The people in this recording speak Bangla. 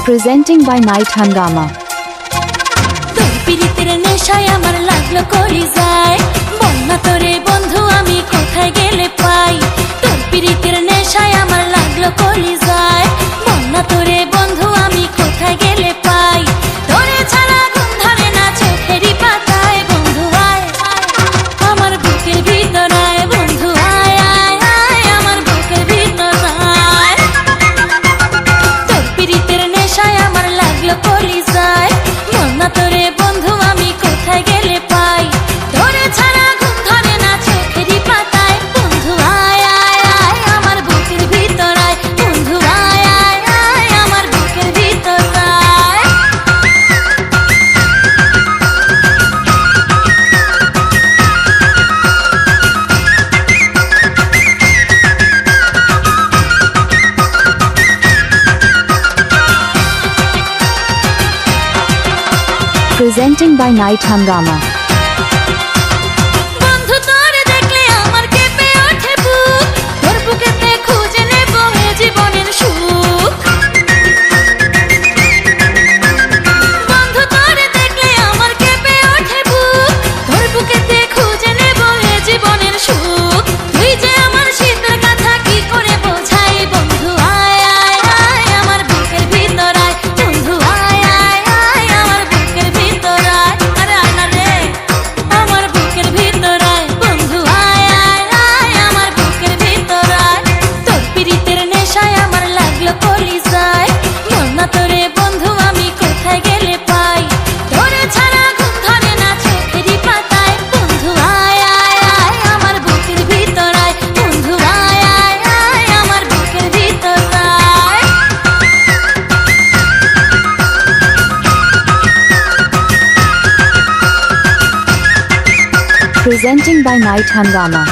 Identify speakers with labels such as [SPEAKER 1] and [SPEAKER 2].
[SPEAKER 1] Presenting by Night Hungama.
[SPEAKER 2] তোর পিরিতের নেশায় আমার লাগলো করি যায়, বন্যা তোরে বন্ধু আমি কোথায় গেলে পাই। তোর পিরিতের নেশায় আমার লাগলো করি যায়, বন্যা তোরে বন্ধু আমি কোথায় গেলে পাই। তোরে ছাড়া ঘুম ধরে না চোখেরই পাতায়, বন্ধু আয় আমার বুকের ভিতর আয়, বন্ধু আয় আয় আয় আমার বুকের ভিতর আয়। তোর পিরিতের নেশায় আমার লাগলো কলি যায়, বন্যা তোরে বন্ধু আমি কোথায় গেলে পাই। তোরে ছাড়া ঘুম ধরে না চোখেরই পাতায়, বন্ধু আয় আয় আয় আমার বুকের ভিতর আয়, বন্ধু আয় আয় আয় আমার বুকের ভিতর আয়।
[SPEAKER 1] Presenting by Night Hungama.
[SPEAKER 2] বন্ধু তোরে দেখলে আমার কেঁপে ওঠে বুক, তোর বুকেতে খুঁজে নেব এ জীবনের সুখ। বন্ধু তোরে দেখলে আমার কেঁপে ওঠে বুক, তোর বুকেতে খুঁজে নেব এ জীবনের সুখ। তুই যে আমার শীতের কথা কি করে বোঝাই, বন্ধু আয় আয় আয় আমার বুকের ভিতর আয়, বন্ধু আয় আয় আয় আমার বুকের ভিতর আয়। আরে আয় না রে আমার বুকের ভিতর আয়, বন্ধু আয় আয় আয় আমার বুকের ভিতর আয়। তোর পিরিতের নেশায় আমার লাগলো কলি যায়, বন্যা তোরে বন্ধু আমি কোথায় গেলে পাই। তোরে ছাড়া ঘুম ধরে না চোখেরই পাতায়, বন্ধু আয় আয় আয় আমার বুকের ভিতর আয়, বন্ধু আয় আয় আয় আমার বুকের ভিতর আয়।
[SPEAKER 1] Presenting by Night Hungama.